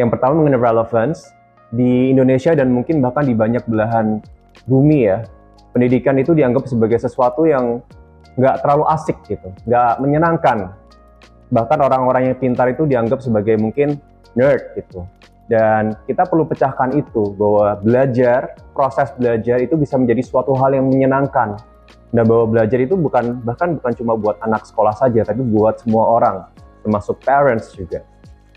Yang pertama mengenai relevance di Indonesia dan mungkin bahkan di banyak belahan bumi ya, pendidikan itu dianggap sebagai sesuatu yang nggak terlalu asik gitu, nggak menyenangkan. Bahkan orang-orang yang pintar itu dianggap sebagai mungkin nerd gitu. Dan kita perlu pecahkan itu, bahwa proses belajar itu bisa menjadi suatu hal yang menyenangkan. Dan bahwa belajar itu bahkan bukan cuma buat anak sekolah saja, tapi buat semua orang, termasuk parents juga.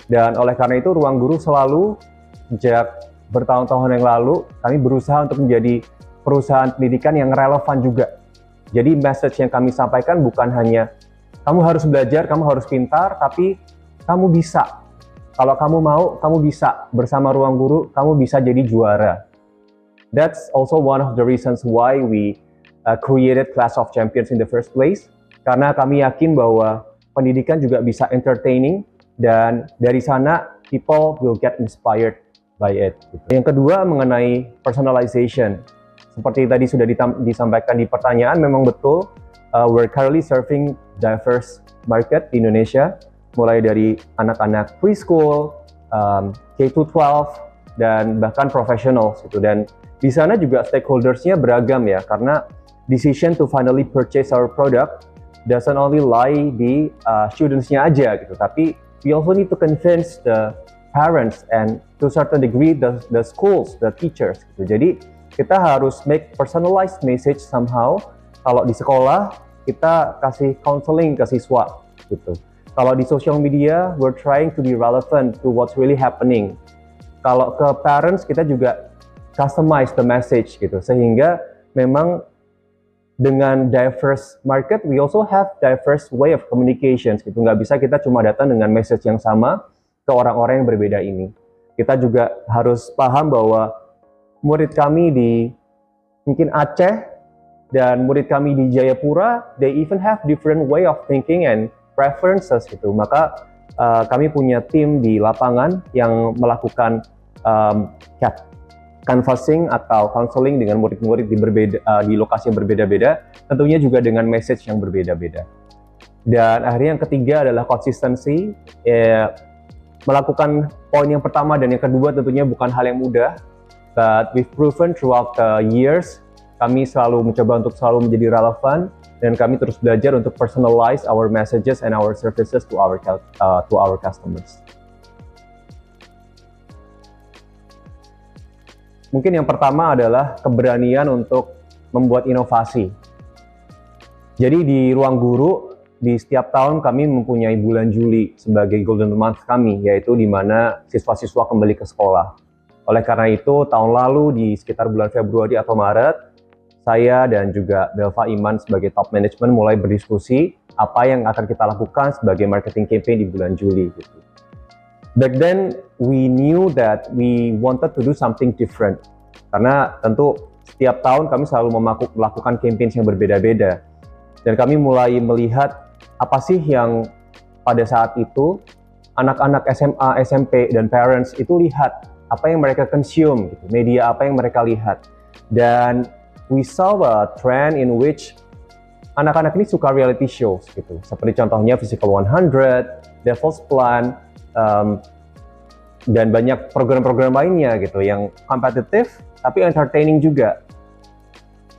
Dan oleh karena itu Ruang Guru selalu, sejak bertahun-tahun yang lalu, kami berusaha untuk menjadi perusahaan pendidikan yang relevan juga. Jadi message yang kami sampaikan bukan hanya kamu harus belajar, kamu harus pintar, tapi kamu bisa. Kalau kamu mau, kamu bisa. Bersama Ruang Guru, kamu bisa jadi juara. That's also one of the reasons why we created Class of Champions in the first place. Karena kami yakin bahwa pendidikan juga bisa entertaining, dan dari sana people will get inspired by it. Yang kedua mengenai personalization. Seperti tadi sudah disampaikan di pertanyaan, memang betul we're currently serving diverse market di Indonesia, mulai dari anak-anak preschool, K-12, dan bahkan professionals gitu. Dan di sana juga stakeholders-nya beragam ya, karena decision to finally purchase our product doesn't only lie di students-nya aja gitu, tapi we also need to convince the parents and to a certain degree the schools, the teachers gitu. Jadi kita harus make personalized message somehow. Kalau di sekolah kita kasih counseling ke siswa gitu. Kalau di social media, we're trying to be relevant to what's really happening. Kalau ke parents, kita juga customize the message gitu. Sehingga memang dengan diverse market, we also have diverse way of communications gitu. Nggak bisa kita cuma datang dengan message yang sama ke orang-orang yang berbeda ini. Kita juga harus paham bahwa murid kami di mungkin Aceh dan murid kami di Jayapura, they even have different way of thinking and preferences gitu. Maka kami punya tim di lapangan yang melakukan canvassing atau counseling dengan murid-murid di lokasi yang berbeda-beda, tentunya juga dengan message yang berbeda-beda. Dan akhirnya yang ketiga adalah konsistensi. Melakukan poin yang pertama dan yang kedua tentunya bukan hal yang mudah, but we've proven throughout the years, kami selalu mencoba untuk selalu menjadi relevan, dan kami terus belajar untuk personalize our messages and our services to our customers. Mungkin yang pertama adalah keberanian untuk membuat inovasi. Jadi di Ruang Guru, di setiap tahun kami mempunyai bulan Juli sebagai golden month kami, yaitu di mana siswa-siswa kembali ke sekolah. Oleh karena itu, tahun lalu di sekitar bulan Februari atau Maret, saya dan juga Belva Iman sebagai top management mulai berdiskusi apa yang akan kita lakukan sebagai marketing campaign di bulan Juli gitu. Back then, we knew that we wanted to do something different. Karena tentu setiap tahun kami selalu melakukan campaign yang berbeda-beda. Dan kami mulai melihat apa sih yang pada saat itu anak-anak SMA, SMP, dan parents itu lihat, apa yang mereka consume, gitu, media apa yang mereka lihat. Dan we saw a trend in which anak-anak ini suka reality shows gitu. Seperti contohnya Physical 100, Devil's Plan, dan banyak program-program lainnya gitu yang kompetitif tapi entertaining juga.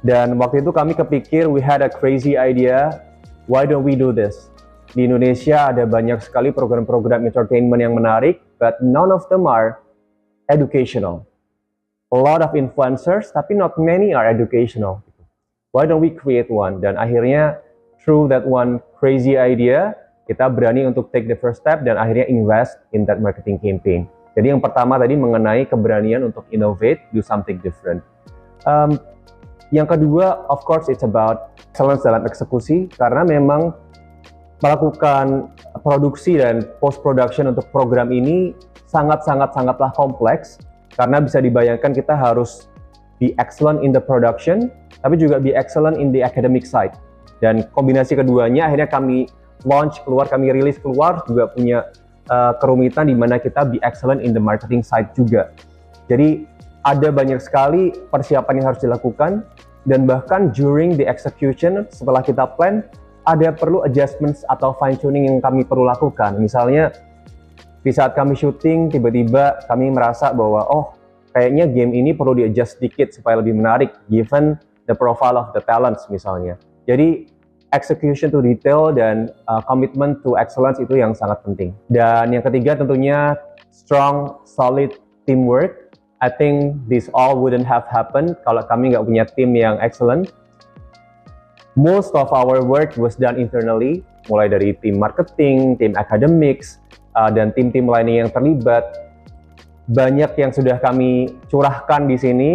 Dan waktu itu kami kepikir, we had a crazy idea, why don't we do this? Di Indonesia ada banyak sekali program-program entertainment yang menarik, but none of them are educational. A lot of influencers, tapi not many are educational. Why don't we create one? Dan akhirnya, through that one crazy idea, kita berani untuk take the first step dan akhirnya invest in that marketing campaign. Jadi yang pertama tadi mengenai keberanian untuk innovate, do something different. Yang kedua, of course, it's about excellence dalam eksekusi, karena memang melakukan produksi dan post-production untuk program ini sangatlah kompleks. Karena bisa dibayangkan kita harus be excellent in the production, tapi juga be excellent in the academic side. Dan kombinasi keduanya akhirnya kami rilis keluar, juga punya kerumitan di mana kita be excellent in the marketing side juga. Jadi ada banyak sekali persiapan yang harus dilakukan, dan bahkan during the execution, setelah kita plan, ada perlu adjustments atau fine tuning yang kami perlu lakukan. Misalnya, Di saat kami syuting, tiba-tiba kami merasa bahwa kayaknya game ini perlu di-adjust sedikit supaya lebih menarik given the profile of the talents misalnya. Jadi execution to detail dan commitment to excellence itu yang sangat penting. Dan yang ketiga tentunya strong, solid teamwork. I think this all wouldn't have happened kalau kami nggak punya tim yang excellent. Most of our work was done internally, mulai dari tim marketing, tim academics, dan tim-tim lainnya yang terlibat. Banyak yang sudah kami curahkan di sini,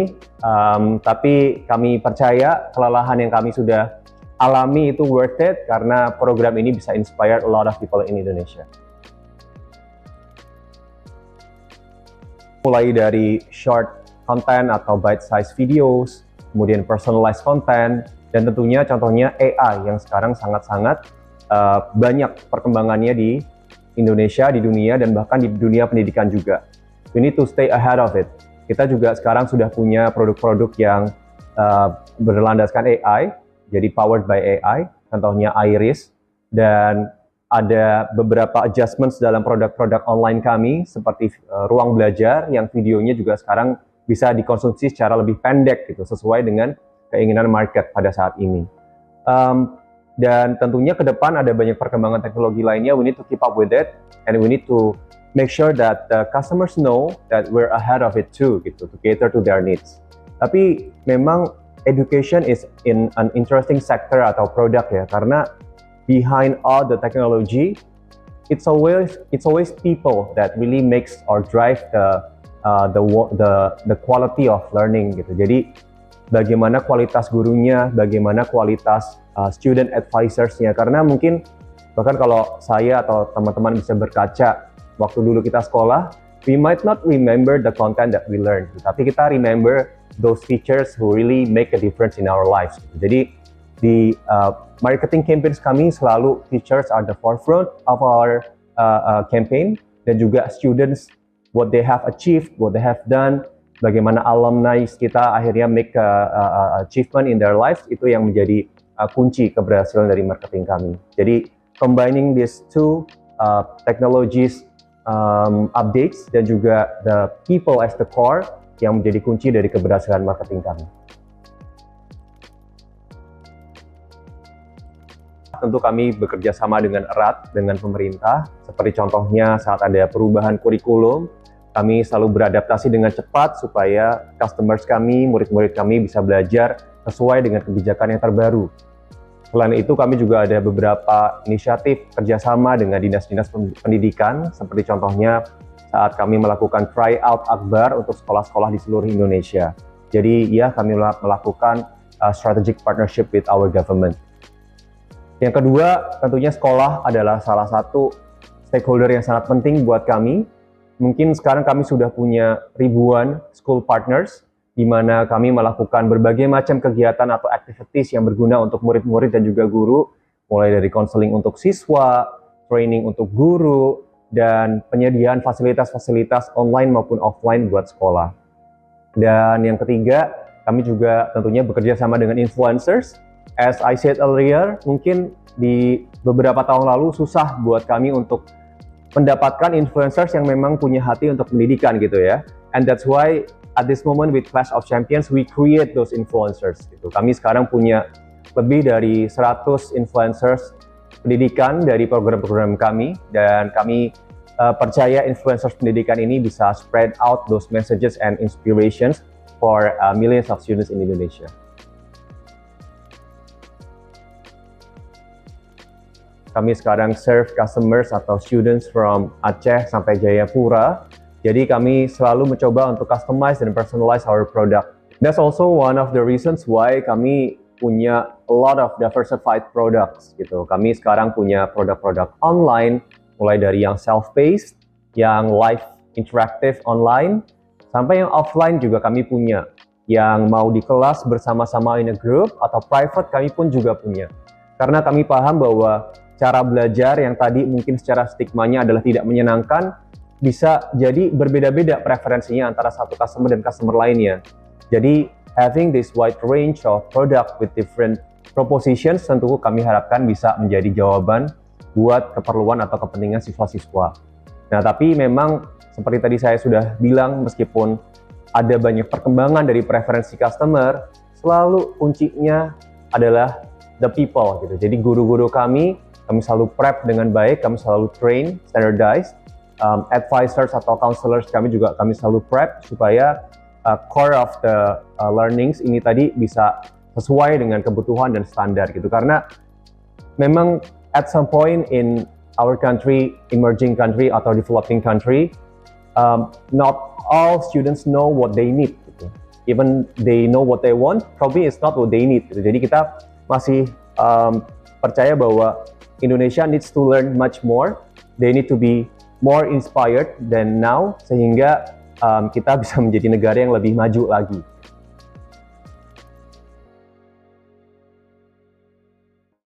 tapi kami percaya kelelahan yang kami sudah alami itu worth it karena program ini bisa inspire a lot of people in Indonesia. Mulai dari short content atau bite-sized videos, kemudian personalized content, dan tentunya contohnya AI yang sekarang sangat-sangat banyak perkembangannya di Indonesia, di dunia, dan bahkan di dunia pendidikan juga. We need to stay ahead of it. Kita juga sekarang sudah punya produk-produk yang berlandaskan AI, jadi powered by AI, contohnya Iris, dan ada beberapa adjustments dalam produk-produk online kami, seperti ruang belajar, yang videonya juga sekarang bisa dikonsumsi secara lebih pendek, gitu, sesuai dengan keinginan market pada saat ini. Dan tentunya ke depan ada banyak perkembangan teknologi lainnya, we need to keep up with it, and we need to make sure that the customers know that we're ahead of it too, gitu, to cater to their needs. Tapi memang education is in an interesting sector atau produk ya, karena behind all the technology, it's always people that really makes or drive the quality of learning, gitu. Jadi bagaimana kualitas gurunya, bagaimana kualitas student advisors-nya, karena mungkin bahkan kalau saya atau teman-teman bisa berkaca waktu dulu kita sekolah, we might not remember the content that we learned, tapi kita remember those teachers who really make a difference in our lives. Jadi di marketing campaigns kami selalu teachers are the forefront of our campaign, dan juga students, what they have achieved, what they have done, bagaimana alumni kita akhirnya make achievement in their lives, itu yang menjadi kunci keberhasilan dari marketing kami. Jadi combining these two technologies, updates, dan juga the people as the core yang menjadi kunci dari keberhasilan marketing kami. Tentu kami bekerja sama dengan erat dengan pemerintah, seperti contohnya saat ada perubahan kurikulum, kami selalu beradaptasi dengan cepat supaya customers kami, murid-murid kami bisa belajar sesuai dengan kebijakan yang terbaru. Selain itu, kami juga ada beberapa inisiatif kerjasama dengan dinas-dinas pendidikan, seperti contohnya saat kami melakukan tryout akbar untuk sekolah-sekolah di seluruh Indonesia. Jadi ya, kami melakukan strategic partnership with our government. Yang kedua, tentunya sekolah adalah salah satu stakeholder yang sangat penting buat kami. Mungkin sekarang kami sudah punya ribuan school partners, di mana kami melakukan berbagai macam kegiatan atau activities yang berguna untuk murid-murid dan juga guru, mulai dari konseling untuk siswa, training untuk guru, dan penyediaan fasilitas-fasilitas online maupun offline buat sekolah. Dan yang ketiga, kami juga tentunya bekerja sama dengan influencers. As I said earlier, mungkin di beberapa tahun lalu susah buat kami untuk mendapatkan influencers yang memang punya hati untuk pendidikan, gitu ya. And that's why at this moment with Clash of Champions, we create those influencers, gitu. Kami sekarang punya lebih dari 100 influencers pendidikan dari program-program kami, dan kami percaya influencers pendidikan ini bisa spread out those messages and inspirations for millions of students in Indonesia. Kami sekarang serve customers atau students from Aceh sampai Jayapura. Jadi kami selalu mencoba untuk customize dan personalize our product. That's also one of the reasons why kami punya a lot of diversified products, gitu. Kami sekarang punya produk-produk online, mulai dari yang self-paced, yang live interactive online, sampai yang offline juga kami punya. Yang mau di kelas bersama-sama in a group atau private kami pun juga punya. Karena kami paham bahwa cara belajar yang tadi mungkin secara stigmanya adalah tidak menyenangkan, bisa jadi berbeda-beda preferensinya antara satu customer dan customer lainnya. Jadi having this wide range of product with different propositions tentu kami harapkan bisa menjadi jawaban buat keperluan atau kepentingan siswa-siswa. Nah, tapi memang seperti tadi saya sudah bilang, meskipun ada banyak perkembangan dari preferensi customer, selalu kuncinya adalah the people gitu. Jadi guru-guru kami selalu prep dengan baik, kami selalu train, standardize, advisors atau counselors kami selalu prep supaya core of the learnings ini tadi bisa sesuai dengan kebutuhan dan standar gitu. Karena memang at some point in our country, emerging country atau developing country, not all students know what they need gitu. Even they know what they want, probably it's not what they need gitu. Jadi kita masih percaya bahwa Indonesia needs to learn much more. They need to be more inspired than now, sehingga kita bisa menjadi negara yang lebih maju lagi.